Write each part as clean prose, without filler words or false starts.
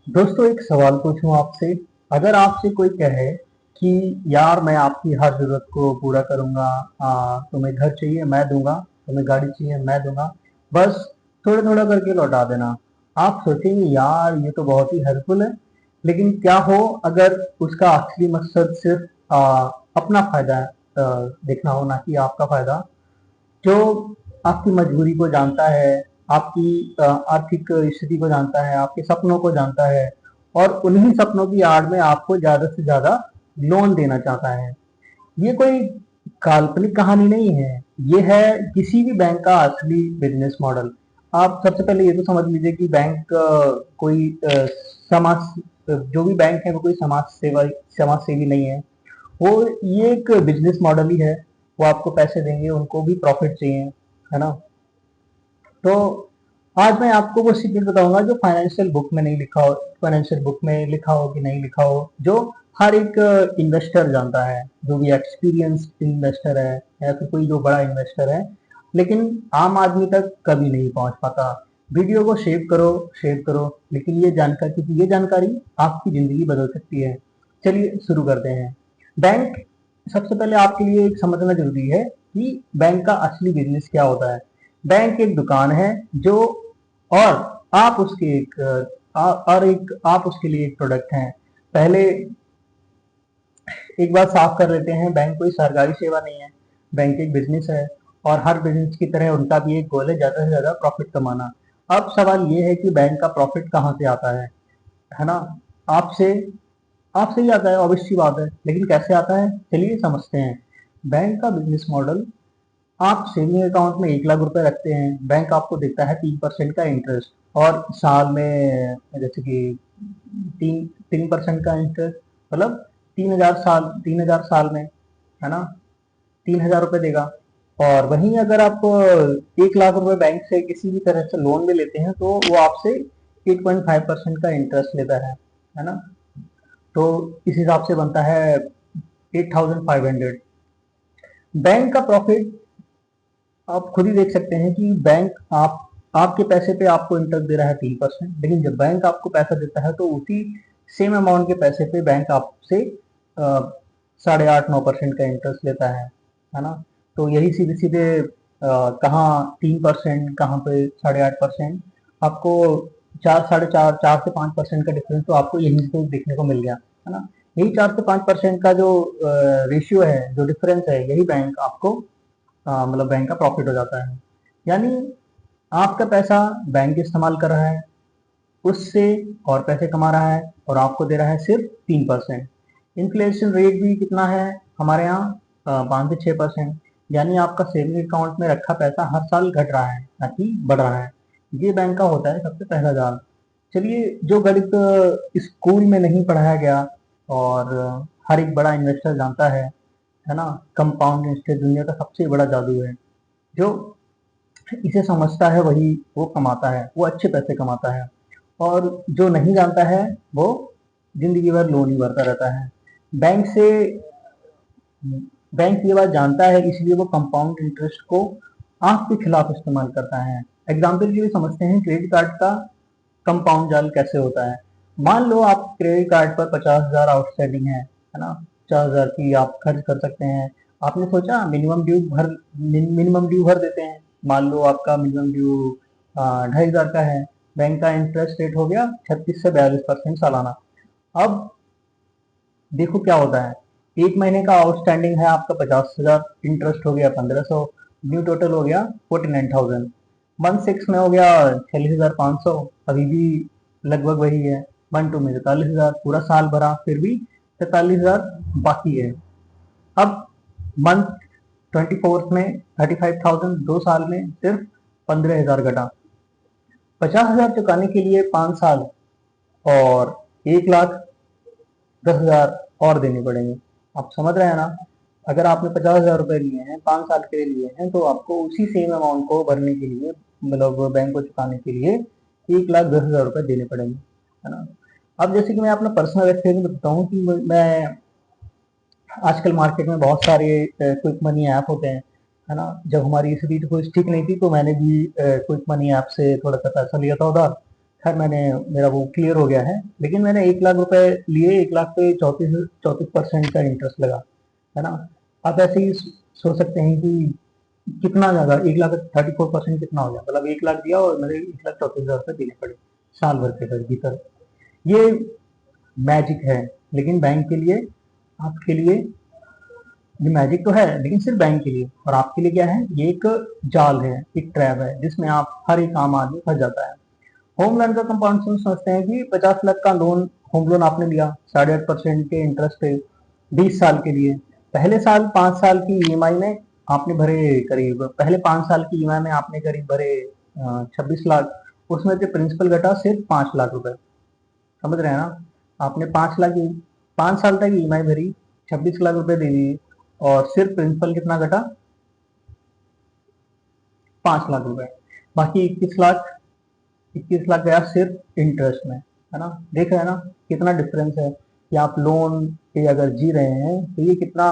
दोस्तों एक सवाल पूछूं आपसे। अगर आपसे कोई कहे कि यार मैं आपकी हर जरूरत को पूरा करूंगा, तुम्हें घर चाहिए मैं दूंगा, तुम्हें गाड़ी चाहिए मैं दूंगा, बस थोड़ा थोड़ा करके लौटा देना। आप सोचेंगे यार ये तो बहुत ही हेल्पफुल है। लेकिन क्या हो अगर उसका असली मकसद सिर्फ अपना फायदा देखना हो, ना कि आपका फायदा। जो आपकी मजबूरी को जानता है, आपकी आर्थिक स्थिति को जानता है, आपके सपनों को जानता है, और उन्हीं सपनों की आड़ में आपको ज़्यादा से ज़्यादा लोन देना चाहता है। ये कोई काल्पनिक कहानी नहीं है, ये है किसी भी बैंक का असली बिजनेस मॉडल। आप सबसे पहले ये तो समझ लीजिए कि बैंक कोई समाज जो भी बैंक है वो कोई समाज सेवी नहीं है। वो ये एक बिजनेस मॉडल ही है। वो आपको पैसे देंगे, उनको भी प्रॉफिट चाहिए, है ना। तो आज मैं आपको वो सीक्रेट बताऊंगा जो फाइनेंशियल बुक में नहीं लिखा हो, फाइनेंशियल बुक में लिखा हो कि नहीं लिखा हो, जो हर एक इन्वेस्टर जानता है, जो भी एक्सपीरियंस इन्वेस्टर है या फिर कोई जो बड़ा इन्वेस्टर है, लेकिन आम आदमी तक कभी नहीं पहुंच पाता। वीडियो को शेयर करो, लेकिन ये जानकारी, क्योंकि ये जानकारी आपकी जिंदगी बदल सकती है। चलिए शुरू करते हैं। बैंक, सबसे पहले आपके लिए एक समझना जरूरी है कि बैंक का असली बिजनेस क्या होता है। बैंक एक दुकान है जो, और आप उसके एक और एक आप उसके लिए एक प्रोडक्ट हैं। पहले एक बात साफ कर लेते हैं, बैंक कोई सरकारी सेवा नहीं है। बैंक एक बिजनेस है, और हर बिजनेस की तरह उनका भी एक गोल है ज्यादा से ज्यादा प्रॉफिट कमाना। अब सवाल ये है कि बैंक का प्रॉफिट कहाँ से आता है ना। आपसे आपसे ही आता है, ऑब्वियस सी बात है, लेकिन कैसे आता है चलिए समझते हैं। बैंक का बिजनेस मॉडल, आप सेविंग अकाउंट में 1 लाख रुपए रखते हैं, बैंक आपको देता है 3% का इंटरेस्ट, और साल में जैसे कि 3% का इंटरेस्ट, मतलब 3,000 साल में, है ना, 3,000 रुपए देगा। और वहीं अगर आप 1 लाख रुपए बैंक से किसी भी तरह से लोन में लेते हैं तो वो आपसे 8.5% का इंटरेस्ट लेता है ना। तो इस हिसाब से बनता है 8,500। बैंक का प्रॉफिट आप खुद ही देख सकते हैं कि बैंक आपके पैसे पे आपको इंटरेस्ट दे रहा है 3%, लेकिन जब बैंक आपको पैसा देता है तो उसी सेम अमाउंट के पैसे पे बैंक आपसे 8.5-9% का इंटरेस्ट लेता है ना। तो यही सीधे सीधे कहाँ 3%, कहाँ पे 8.5%, आपको 4, 4.5, 4 से 5% का डिफरेंस तो आपको यहीं से देखने को मिल गया, है ना। यही 4 से 5% का जो रेशियो है, जो डिफरेंस है, यही बैंक आपको मतलब बैंक का प्रॉफिट हो जाता है। यानी आपका पैसा बैंक इस्तेमाल कर रहा है, उससे और पैसे कमा रहा है, और आपको दे रहा है सिर्फ 3%। इन्फ्लेशन रेट भी कितना है हमारे यहाँ, 5 से 6%। यानी आपका सेविंग अकाउंट में रखा पैसा हर साल घट रहा है, ना कि बढ़ रहा है। ये बैंक का होता है सबसे पहला जाल। चलिए, जो गणित स्कूल में नहीं पढ़ाया गया और हर एक बड़ा इन्वेस्टर जानता है ना, कंपाउंड इंटरेस्ट दुनिया का सबसे बड़ा जादू है। जो इसे समझता है वही वो कमाता है, वो अच्छे पैसे कमाता है। और जो नहीं जानता है वो जिंदगी भर लोन ही भरता रहता है। बैंक से बैंक ये बात जानता है, इसलिए वो कंपाउंड इंटरेस्ट को आंख के खिलाफ इस्तेमाल करता है। एग्जाम्पल के लिए समझते हैं क्रेडिट कार्ड का कंपाउंड जाल कैसे होता है। मान लो आप क्रेडिट कार्ड पर 50,000 आउटस्टैंडिंग है ना। 50,000 की आप खर्च कर सकते हैं। आपने सोचा मिनिमम ड्यू भर देते हैं। मान लो आपका मिनिमम ड्यू 2,500 का है। बैंक का इंटरेस्ट रेट हो गया 36 से 42% सालाना। अब देखो क्या होता है। एक महीने का आउटस्टैंडिंग है आपका 50,000, इंटरेस्ट हो गया 1,500, न्यू टोटल हो गया 49,000। मंथ 6 में हो गया 46,500, अभी भी लगभग वही है। मंथ 2 में 43,000, पूरा साल भरा फिर भी 43,000 बाकी है। अब मंथ 24 में 35,000, 2 साल में सिर्फ 15,000 घटा। 50,000 चुकाने के लिए 5 साल और 1,10,000 और देने पड़ेंगे। आप समझ रहे हैं ना। अगर आपने 50,000 रुपए लिए हैं, 5 साल के लिए लिए हैं, तो आपको उसी सेम अमाउंट को भरने के लिए, मतलब बैंक को चुकाने के लिए 1,10,000 रुपए देने पड़ेंगे, है ना। अब जैसे कि मैं अपना पर्सनल एक्सपीरियंस बताता हूँ कि मैं आजकल मार्केट में बहुत सारे क्विक मनी ऐप होते हैं, है ना। जब हमारी स्थिति तो कुछ ठीक नहीं थी तो मैंने भी क्विक मनी ऐप से थोड़ा सा पैसा लिया था उधार, खैर मैंने मेरा वो क्लियर हो गया है, लेकिन मैंने 1 लाख रुपए लिए, 1 लाख पे 34% का इंटरेस्ट लगा, है ना। आप ऐसे ही सोच सकते हैं कि कितना ज्यादा, 1 लाख 34% कितना हो गया, मतलब 1 लाख दिया और मेरे 1 लाख 34 हजार रुपये देने पड़े साल भर के भीतर। ये मैजिक है, लेकिन बैंक के लिए, आपके लिए ये मैजिक तो है, लेकिन सिर्फ बैंक के लिए। और आपके लिए क्या है, ये एक जाल है, एक ट्रैप है, जिसमें आप हर एक आम आदमी फंस जाता है। होम लोन का कंपाउंड समझते हैं कि 50 लाख का लोन, होम लोन आपने लिया 8.5% के इंटरेस्ट पे 20 साल के लिए। पहले साल 5 साल की ईएमआई में आपने भरे करीब, पहले 5 साल की ईएमआई में आपने करीब भरे 26 लाख। उसमें से प्रिंसिपल घटा सिर्फ 5 लाख रुपए। समझ रहे हैं ना, आपने 5 लाख 5 साल तक ईएमआई भरी, 26 लाख रुपए दे दिए, और सिर्फ प्रिंसिपल कितना घटा, 5 लाख रुपए। बाकी 21 लाख, 21 लाख गया सिर्फ इंटरेस्ट में, है ना। देख रहे हैं ना कितना डिफरेंस है, कि आप लोन पे अगर जी रहे हैं तो ये कितना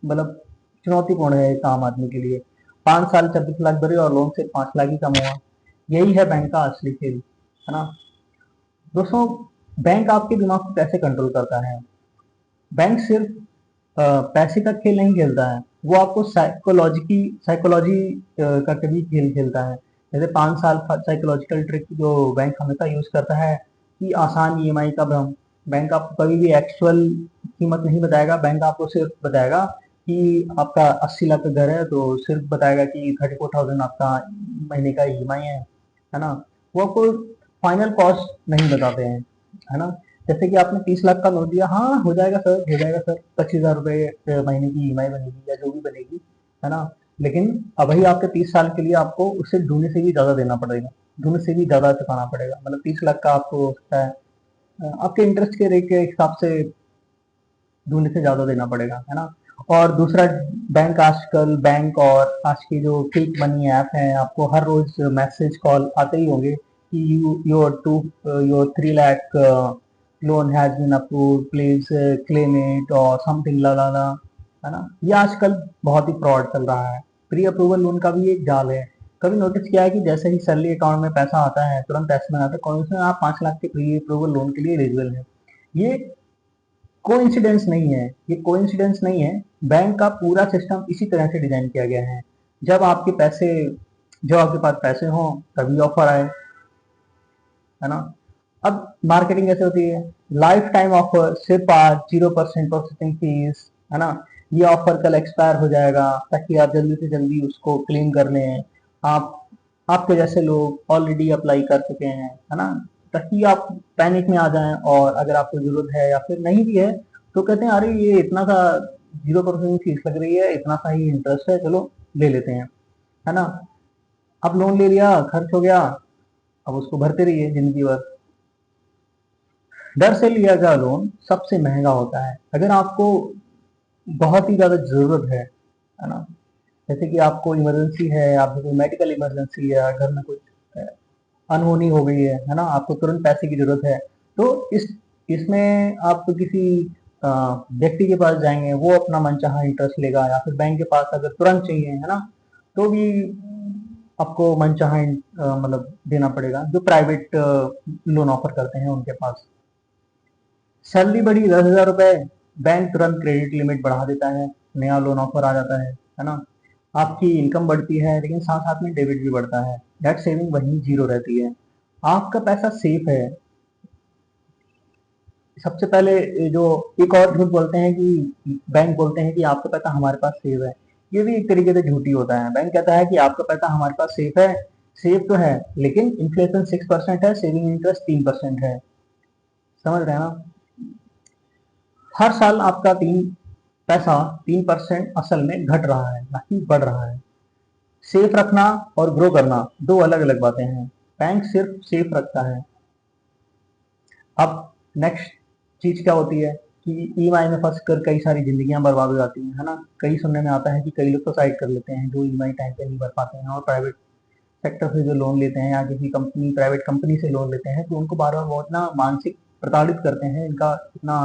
मतलब चुनौतीपूर्ण है एक आम आदमी के लिए। 5 साल 26 लाख भरे और लोन सिर्फ 5 लाख ही कम हुआ। यही है बैंक का असली खेल, है ना। दोस्तों, बैंक आपके दिमाग को कैसे कंट्रोल करता है? बैंक सिर्फ पैसे का खेल नहीं खेलता है, वो आपको साइकोलॉजी का कभी खेल खेलता है। जैसे 5 साल साइकोलॉजिकल ट्रिक जो बैंक हमेशा यूज करता है, कि आसान ईएमआई का भ्रम। बैंक आपको कभी भी एक्चुअल कीमत नहीं बताएगा, बैंक आपको सिर्फ बताएगा कि आपका 80 लाख का घर है तो सिर्फ बताएगा कि 34,000 आपका महीने का ईएमआई है ना। वो आपको फाइनल कॉस्ट नहीं बताते हैं, है ना। जैसे कि आपने 30 लाख का लोन दिया, हाँ हो जाएगा सर, हो जाएगा सर, 25,000 रुपये महीने की ईएमआई बनेगी या जो भी बनेगी, है ना। लेकिन अभी आपके 30 साल के लिए आपको उससे दूनी से भी ज्यादा देना पड़ेगा, दूनी से भी ज्यादा चुकाना पड़ेगा। मतलब 30 लाख का आपको हो सकता है आपके इंटरेस्ट के रेट के हिसाब से दूनी से ज्यादा देना पड़ेगा, है ना। और दूसरा, बैंक और आज की जो क्विक मनी ऐप है, आपको हर रोज मैसेज कॉल आते ही होंगे कि your 3 lakh loan has been approved, please claim it और समथिंग ला ला ला, है ना। ये आजकल बहुत ही फ्रॉड चल रहा है। प्री अप्रूवल लोन का भी एक जाल है। कभी नोटिस किया है कि जैसे ही सैलरी अकाउंट में पैसा आता है तुरंत एसएमएस आता है, कौन से आप 5 लाख के प्री अप्रूवल लोन के लिए एलिजिबल है। ये कोइंसिडेंस नहीं है, ये कोइंसिडेंस नहीं है। बैंक का पूरा सिस्टम इसी तरह से डिजाइन किया गया है। जब आपके पैसे जब आपके पास पैसे हों तभी ऑफर आए, है ना। अब मार्केटिंग कैसे होती है? लाइफ टाइम ऑफर, सिर्फ आज 0% प्रोसेसिंग फीस, है ना। ये ऑफर कल एक्सपायर हो जाएगा, ताकि आप जल्दी से जल्दी उसको क्लेम कर लें। आप आपके जैसे लोग ऑलरेडी अप्लाई कर चुके हैं, है ना, ताकि आप पैनिक में आ जाएं, और अगर आपको जरूरत है या फिर नहीं भी है तो कहते हैं अरे ये इतना सा 0% फीस लग रही है, इतना सा ही इंटरेस्ट है, चलो ले लेते हैं, है ना। अब लोन ले लिया, खर्च हो गया, अब उसको भरते रहिए जिंदगी भर। डर से लिया गया लोन सबसे महंगा होता है। अगर आपको बहुत ही ज्यादा जरूरत है ना, जैसे कि आपको इमरजेंसी है, आपको कोई मेडिकल इमरजेंसी है, घर में कुछ अनहोनी हो गई है ना, आपको तुरंत पैसे की जरूरत है, तो इसमें आप तो किसी व्यक्ति के पास जाएंगे, वो अपना मनचाहा इंटरेस्ट लेगा, या फिर बैंक के पास अगर तुरंत चाहिए, है ना, तो भी आपको मनचाहा मतलब देना पड़ेगा, जो प्राइवेट लोन ऑफर करते हैं उनके पास। सैलरी बढ़ी 10,000 रुपए, बैंक तुरंत क्रेडिट लिमिट बढ़ा देता है, नया लोन ऑफर आ जाता है ना। आपकी इनकम बढ़ती है, लेकिन साथ साथ में डेबिट भी बढ़ता है, नेट सेविंग वहीं जीरो रहती है। आपका पैसा सेफ है। सबसे पहले ये जो एक और झूठ बोलते हैं कि बैंक बोलते हैं कि आपका पैसा हमारे पास सेफ है, ये भी एक तरीके से झूठी होता है। बैंक कहता है कि आपका पैसा हमारे पास सेफ है, सेफ तो है, लेकिन इन्फ्लेशन 6% है, सेविंग इंटरेस्ट 3% है। समझ रहे हैं ना। हर साल आपका पैसा 3% असल में घट रहा है, ना कि बढ़ रहा है। सेफ रखना और ग्रो करना दो अलग अलग बातें हैं। बैंक सिर्फ सेफ रखता है। अब नेक्स्ट चीज क्या होती है कि ईएमआई में फंस कर कई सारी जिंदगियां बर्बाद हो जाती हैं, है ना। कई सुनने में आता है कि कई लोग सुसाइड कर लेते हैं जो ईएमआई टाइम पे नहीं भर पाते हैं, और प्राइवेट सेक्टर से जो लोन लेते हैं या किसी कंपनी, प्राइवेट कंपनी से लोन लेते हैं, तो उनको बार बार बहुत ना मानसिक प्रताड़ित करते हैं, इनका इतना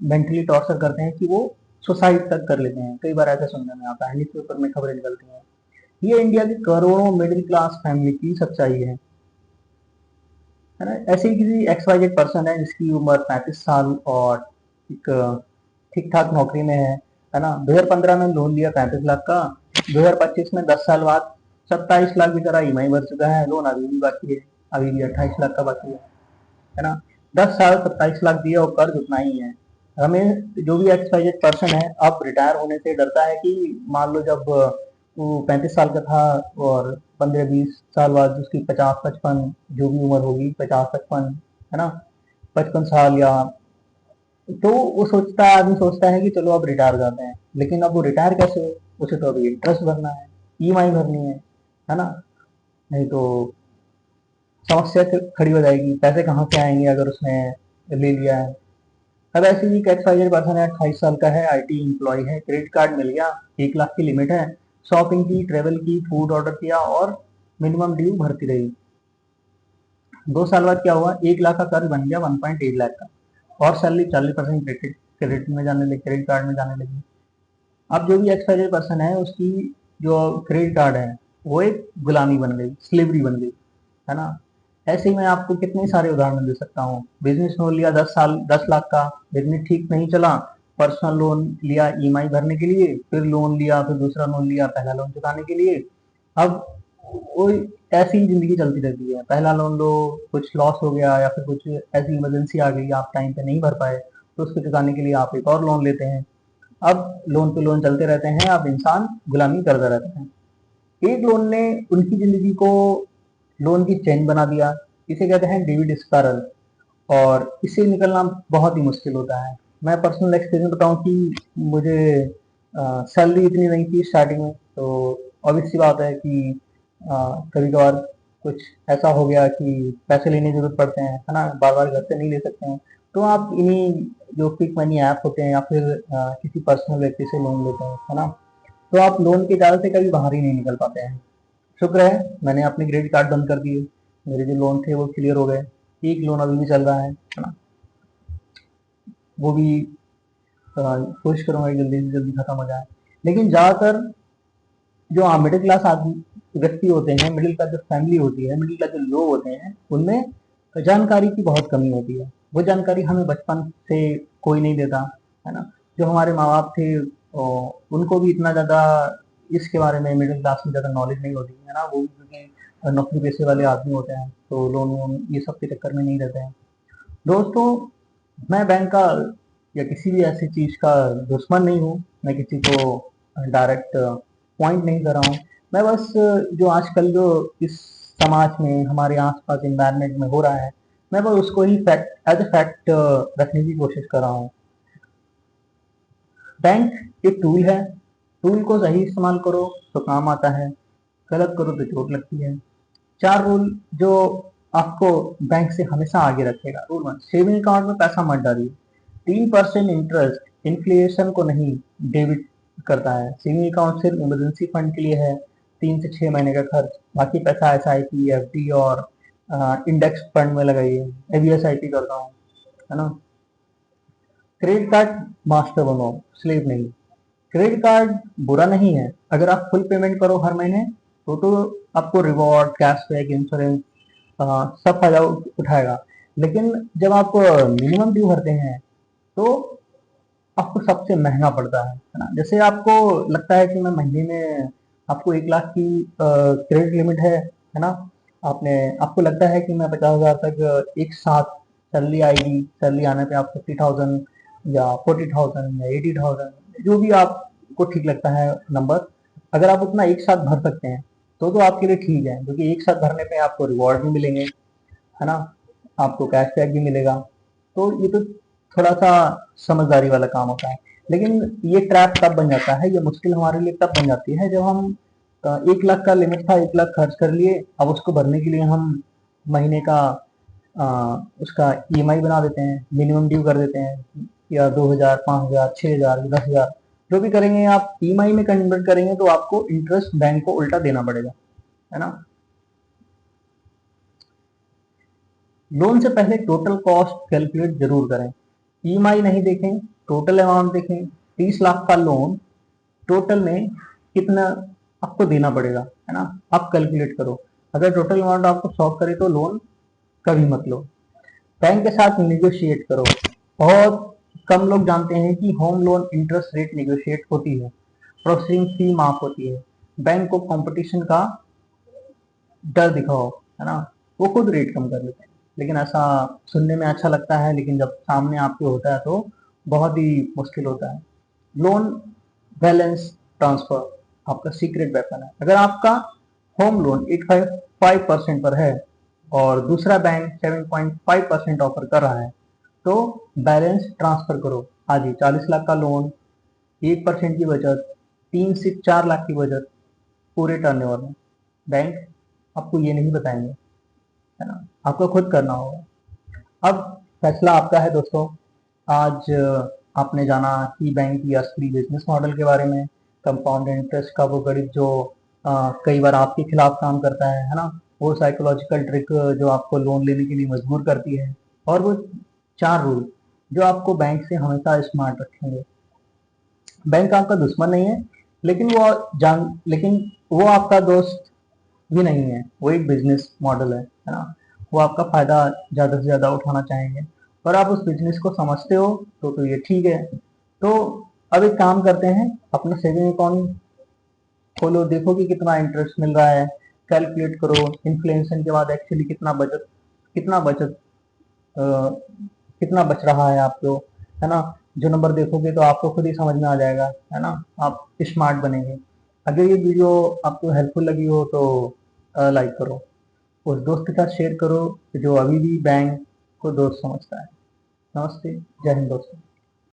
मेंटली टॉर्चर करते हैं कि वो सुसाइड तक कर लेते हैं। कई बार ऐसा सुनने में आता है, न्यूज़पेपर में खबरें निकलती हैं। ये इंडिया की करोड़ों मिडिल क्लास फैमिली की सच्चाई है। है ना। ऐसे ही किसी XYZ पर्सन है जिसकी उम्र 35 साल और एक ठीक ठाक नौकरी में है ना। 2015 में लोन लिया 35 लाख का, 2025 में 10 साल बाद 27 लाख की तरह ईएमआई भर चुका है, लोन अभी भी बाकी है, अभी भी 28 लाख का बाकी है ना। 10 साल 27 लाख दिए और कर्ज उतना ही है। हमें जो भी XYZ पर्सन है अब रिटायर होने से डरता है कि मान लो जब वो 35 साल का था और 15-20 साल बाद उसकी 50-55 जो भी उम्र होगी, 50-55 है ना, 55 साल या, तो वो सोचता है, आदमी सोचता है कि चलो अब रिटायर जाते हैं, लेकिन अब वो रिटायर कैसे हो, उसे तो अभी इंटरेस्ट भरना है, ईएमआई भरनी है ना। नहीं तो समस्या खड़ी हो जाएगी, पैसे कहाँ से आएंगे अगर उसने ले लिया है। अब ऐसे ही XYZ पर्सन है, 28 साल का है, IT एम्प्लॉय है, क्रेडिट कार्ड मिल गया, 1 लाख की लिमिट है, शॉपिंग की, ट्रेवल की, फूड ऑर्डर किया और मिनिमम ड्यू भरती रही। 2 साल बाद क्या हुआ, 1 लाख का कर्ज बन गया 1.8 लाख का, और सैलरी 40% क्रेडिट क्रेडिट में जाने लगी, क्रेडिट कार्ड में जाने लगी। अब जो भी XYZ पर्सन है उसकी जो क्रेडिट कार्ड है वो एक गुलामी बन गई, स्लेवरी बन गई, है ना। ऐसे ही मैं आपको कितने सारे उदाहरण दे सकता हूँ। बिजनेस लोन लिया 10 साल 10 लाख का, बिजनेस ठीक नहीं चला, पर्सनल लोन लिया ईएमआई भरने के लिए, फिर लोन लिया, फिर दूसरा लोन लिया पहला लोन चुकाने के लिए। अब वो ऐसी ही जिंदगी चलती रहती है, पहला लोन लो, कुछ लॉस हो गया या फिर कुछ ऐसी इमरजेंसी आ गई, आप टाइम पे नहीं भर पाए, तो उसको चुकाने के लिए आप एक और लोन लेते हैं। अब लोन पे लोन चलते रहते हैं, अब इंसान गुलामी करता रहता है। एक लोन ने उनकी जिंदगी को लोन की चेन बना दिया, इसे कहते हैं डेविड स्पायरल, और इससे निकलना बहुत ही मुश्किल होता है। मैं पर्सनल एक्सपीरियंस बताऊं कि मुझे सैलरी इतनी नहीं थी स्टार्टिंग में, तो ऑब्वियस सी बात है कि कभी कभार कुछ ऐसा हो गया कि पैसे लेने की जरूरत पड़ते हैं, है ना, बार बार घर से नहीं ले सकते हैं, तो आप इन्हीं जो क्विक मनी ऐप होते हैं या फिर किसी पर्सनल व्यक्ति से लोन लेते हैं, है ना। तो आप लोन के जाल से कभी बाहर ही नहीं निकल पाते हैं। शुक्र है मैंने अपने क्रेडिट कार्ड बंद कर दिए, मेरे जो लोन थे वो क्लियर हो गए, एक लोन अभी भी चल रहा है ना, वो भी कोशिश करूंगा कि जल्दी से जल्दी खत्म हो जाए। लेकिन ज्यादातर जो मिडिल क्लास आदमी व्यक्ति होते हैं, मिडिल क्लास जो फैमिली होती है, मिडिल क्लास जो लोग होते हैं, उनमें जानकारी की बहुत कमी होती है। वो जानकारी हमें बचपन से कोई नहीं देता, है ना। जो हमारे माँ बाप थे उनको भी इतना ज़्यादा इसके बारे में, मिडिल क्लास में ज़्यादा नॉलेज नहीं होती है ना, वो भी क्योंकि नौकरी पेशे वाले आदमी होते हैं, तो लोन वोन ये सब के चक्कर में नहीं रहते हैं। दोस्तों, मैं बैंक का या किसी भी ऐसी चीज़ का दुश्मन नहीं हूँ, मैं किसी को डायरेक्ट पॉइंट नहीं कर रहा हूँ। मैं बस जो आजकल जो इस समाज में हमारे आसपास इन्वायरमेंट में हो रहा है, मैं बस उसको ही फैक्ट एज ए फैक्ट रखने की कोशिश कर रहा हूँ। बैंक एक टूल है, टूल को सही इस्तेमाल करो तो काम आता है, गलत करो तो चोट लगती है। 4 रूल जो आपको बैंक से हमेशा आगे रखेगा। रूल 1, सेविंग अकाउंट में पैसा मत डालिए। 3% इंटरेस्ट इन्फ्लेशन को नहीं डेबिट करता है। सेविंग अकाउंट सिर्फ इमरजेंसी फंड के लिए है, 3 से 6 महीने का खर्च, बाकी पैसा SIP, FD और इंडेक्स फंड में लगाइए। मैं भी SIP करता हूँ, है ना। क्रेडिट कार्ड मास्टर बनो, स्लेव नहीं। क्रेडिट कार्ड बुरा नहीं है, अगर आप फुल पेमेंट करो हर महीने तो आपको रिवॉर्ड, कैशबैक, इंश्योरेंस सब फायदा उठाएगा। लेकिन जब आप मिनिमम ड्यू भरते हैं तो आपको सबसे महंगा पड़ता है ना। जैसे आपको लगता है कि मैं महीने में, आपको 1 लाख की क्रेडिट लिमिट है ना, आपने, आपको लगता है कि मैं 50,000 तक एक साथ सैलरी आएगी, सैलरी आने पे आप 50,000 या 40,000 या 80,000, जो भी आपको ठीक लगता है नंबर, अगर आप उतना एक साथ भर सकते हैं तो आपके लिए ठीक है, क्योंकि एक साथ भरने पे आपको रिवॉर्ड भी मिलेंगे, है ना, आपको कैशबैक भी मिलेगा। तो ये तो थोड़ा सा समझदारी वाला काम होता है। लेकिन ये ट्रैप तब बन जाता है, ये मुश्किल हमारे लिए तब बन जाती है जब हम 1 लाख का लिमिट था, 1 लाख खर्च कर लिए, अब उसको भरने के लिए हम महीने का अ, उसका EMI बना देते हैं, मिनिमम ड्यू कर देते हैं, या 2,000, 5,000, 6,000, 10,000, जो भी करेंगे आप EMI में कन्वर्ट करेंगे तो आपको इंटरेस्ट बैंक को उल्टा देना पड़ेगा, है ना। लोन से पहले टोटल कॉस्ट कैलकुलेट जरूर करें, EMI नहीं देखें, टोटल अमाउंट देखें। 30 लाख का लोन टोटल में कितना आपको देना पड़ेगा, है ना, आप कैलकुलेट करो। अगर टोटल अमाउंट आपको सॉल्व करे तो लोन कभी मत लो। बैंक के साथ नेगोशिएट करो। बहुत कम लोग जानते हैं कि home loan interest rate negotiate होती है, प्रोसेसिंग फी माफ होती है। बैंक को कंपटीशन का डर दिखाओ, है ना, वो खुद रेट कम कर लेते हैं। लेकिन ऐसा सुनने में अच्छा लगता है, लेकिन जब सामने आपके होता है तो बहुत ही मुश्किल होता है। लोन बैलेंस ट्रांसफर आपका सीक्रेट वेपन है। अगर आपका होम लोन 8.5% पर है और दूसरा बैंक 7.5% ऑफर कर रहा है, तो बैलेंस ट्रांसफर करो आज ही। 40 लाख का लोन, 1% की बचत, 3 से 4 लाख की बचत पूरे टर्नओवर में। बैंक आपको ये नहीं बताएंगे, है ना, आपको खुद करना होगा। अब फैसला आपका है दोस्तों। आज आपने जाना कि बैंक की असली बिजनेस मॉडल के बारे में, कंपाउंड इंटरेस्ट का वो गणित जो कई बार आपके खिलाफ काम करता है ना, वो साइकोलॉजिकल ट्रिक जो आपको लोन लेने के लिए मजबूर करती है, और वो 4 रूल जो आपको बैंक से हमेशा स्मार्ट रखेंगे। बैंक आपका दुश्मन नहीं है, लेकिन वो आपका दोस्त भी नहीं है। वो एक बिजनेस मॉडल है ना। वो आपका फायदा ज्यादा से ज्यादा उठाना चाहेंगे, और आप उस बिजनेस को समझते हो तो ये ठीक है। तो अब एक काम करते हैं, अपना सेविंग अकाउंट खोलो, देखो कि कितना इंटरेस्ट मिल रहा है, कैलकुलेट करो इन्फ्लेशन के बाद एक्चुअली कितना बचत अ, कितना बच रहा है आपको, है ना। जो नंबर देखोगे तो आपको खुद ही समझ में आ जाएगा, है ना, आप स्मार्ट बनेंगे। अगर ये वीडियो आपको हेल्पफुल लगी हो तो लाइक करो, उस दोस्त के साथ शेयर करो जो अभी भी बैंक को दोस्त समझता है। नमस्ते, जय हिंद दोस्तों।